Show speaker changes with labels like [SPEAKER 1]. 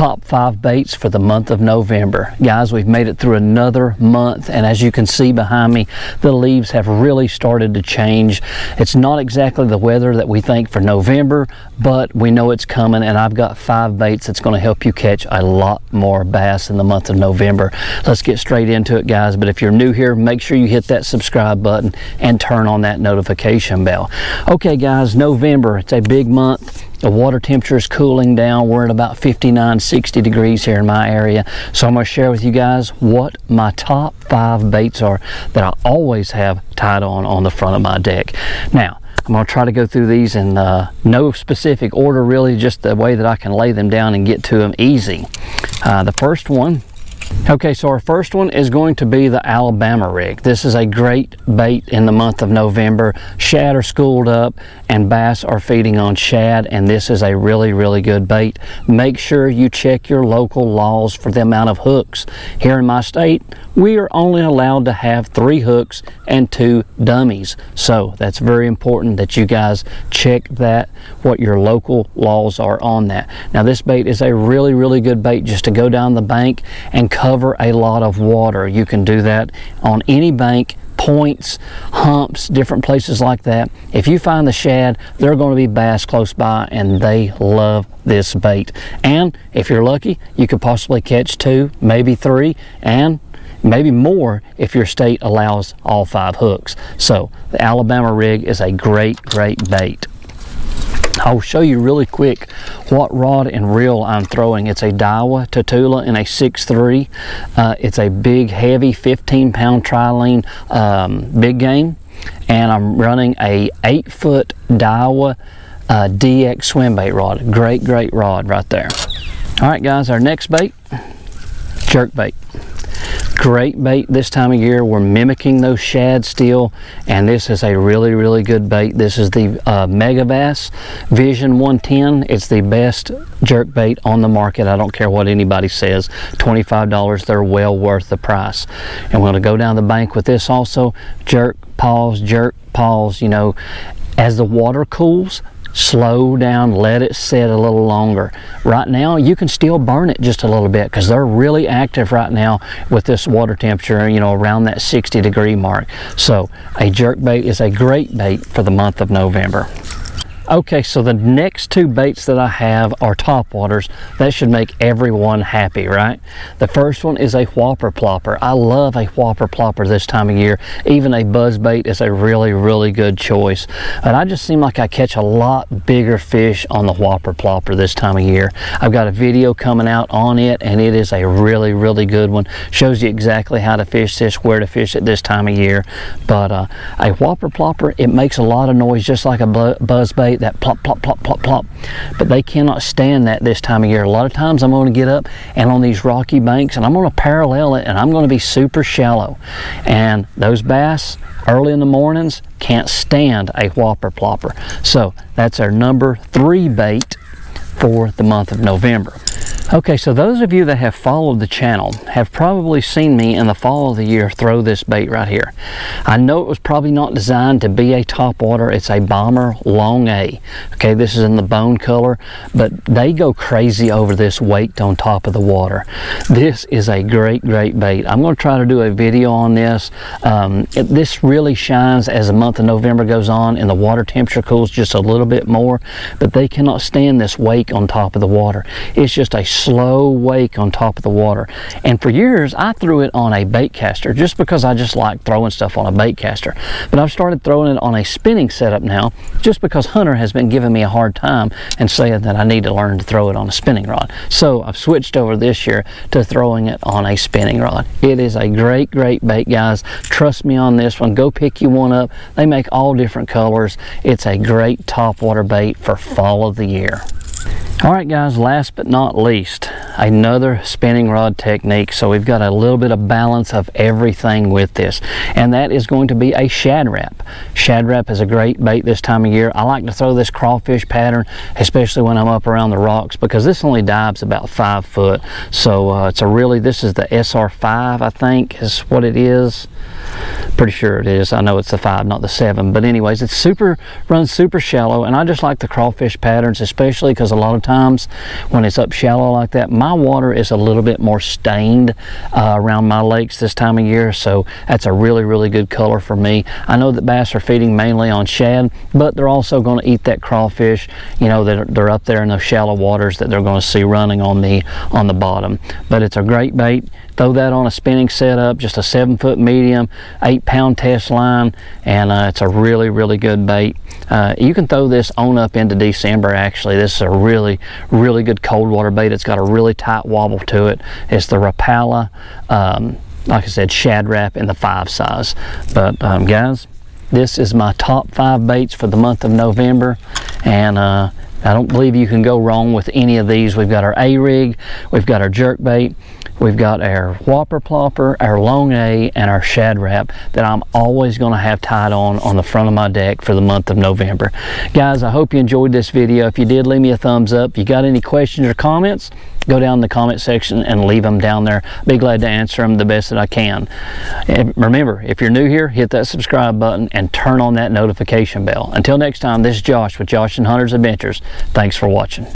[SPEAKER 1] top 5 baits for the month of November. Guys, we've made it through another month, and as you can see behind me, the leaves have really started to change. It's not exactly the weather that we think for November, but we know it's coming, and I've got 5 baits that's going to help you catch a lot more bass in the month of November. Let's get straight into it, guys. But if you're new here, make sure you hit that subscribe button and turn on that notification bell. Okay guys, November, it's a big month. The water temperature is cooling down. We're at about 59, 60 degrees here in my area. So I'm going to share with you guys what my top 5 baits are that I always have tied on the front of my deck. Now, I'm going to try to go through these in no specific order, really, just the way that I can lay them down and get to them easy. The first one, okay, so our first one is going to be the Alabama rig. This is a great bait in the month of November. Shad are schooled up and bass are feeding on shad, and this is a really good bait. Make sure you check your local laws for the amount of hooks. Here in my state, we are only allowed to have 3 hooks and 2 dummies. So that's very important that you guys check that, what your local laws are on that. Now this bait is a really good bait just to go down the bank and cover a lot of water. You can do that on any bank, points, humps, different places like that. If you find the shad, there are going to be bass close by, and they love this bait. And if you're lucky, you could possibly catch 2, maybe 3, and maybe more if your state allows all 5 hooks. So the Alabama rig is a great bait. I'll show you really quick what rod and reel I'm throwing. It's a Daiwa Tatula in a 6.3. It's a big, heavy 15-pound trilene big game, and I'm running a 8-foot Daiwa DX swim bait rod. Great rod right there. All right, guys, our next bait, jerk bait. Great bait this time of year. We're mimicking those shad still, and this is a really good bait. This is the Megabass Vision 110. It's the best jerk bait on the market. I don't care what anybody says. $25, they're well worth the price. And we're going to go down the bank with this also. Jerk, pause, you know, as the water cools, slow down, let it set a little longer. Right now you can still burn it just a little bit because they're really active right now with this water temperature, you know, around that 60-degree mark. So a jerk bait is a great bait for the month of November. Okay, so the next 2 baits that I have are topwaters. That should make everyone happy, right? The first one is a whopper plopper. I love a whopper plopper this time of year. Even a buzz bait is a really good choice. But I just seem like I catch a lot bigger fish on the whopper plopper this time of year. I've got a video coming out on it, and it is a really good one. Shows you exactly how to fish this, where to fish it this time of year. But a whopper plopper, it makes a lot of noise just like a buzz bait. That plop, but they cannot stand that this time of year. A lot of times I'm going to get up and on these rocky banks, and I'm going to parallel it, and I'm going to be super shallow, and those bass early in the mornings can't stand a whopper plopper. So that's our number 3 bait for the month of November. Okay, so those of you that have followed the channel have probably seen me in the fall of the year throw this bait right here. I know it was probably not designed to be a topwater. It's a Bomber Long A. Okay, this is in the bone color, but they go crazy over this weight on top of the water. This is a great bait. I'm going to try to do a video on this. This really shines as the month of November goes on and the water temperature cools just a little bit more, but they cannot stand this wake on top of the water. It's just a slow wake on top of the water. And for years I threw it on a bait caster just because I just like throwing stuff on a bait caster. But I've started throwing it on a spinning setup now just because Hunter has been giving me a hard time and saying that I need to learn to throw it on a spinning rod. So I've switched over this year to throwing it on a spinning rod. It is a great bait, guys. Trust me on this one. Go pick you one up. They make all different colors. It's a great topwater bait for fall of the year. Alright guys, last but not least, another spinning rod technique. So we've got a little bit of balance of everything with this, and that is going to be a Shad Rap. Shad Rap is a great bait this time of year. I like to throw this crawfish pattern, especially when I'm up around the rocks, because this only dives about 5 foot. So it's a really, this is the SR5, I think is what it is. Pretty sure it is. I know it's the 5, not the 7, but anyways, it's runs super shallow, and I just like the crawfish patterns, especially because a lot of times when it's up shallow like that, my water is a little bit more stained around my lakes this time of year, so that's a really good color for me. I know that bass are feeding mainly on shad, but they're also going to eat that crawfish, you know, that they're up there in those shallow waters that they're going to see running on the bottom. But it's a great bait. Throw that on a spinning setup, just a 7-foot medium, 8-pound test line, and it's a really good bait. You can throw this on up into December. Actually, this is a really good cold water bait. It's got a really tight wobble to it. It's the Rapala, like I said, Shad Rap in the 5 size. But guys, this is my top 5 baits for the month of November, and I don't believe you can go wrong with any of these. We've got our A-Rig, we've got our jerkbait, we've got our Whopper Plopper, our Long A, and our Shad Rap that I'm always going to have tied on the front of my deck for the month of November. Guys, I hope you enjoyed this video. If you did, leave me a thumbs up. If you got any questions or comments, go down in the comment section and leave them down there. Be glad to answer them the best that I can. And remember, if you're new here, hit that subscribe button and turn on that notification bell. Until next time, this is Josh with Josh and Hunter's Adventures. Thanks for watching.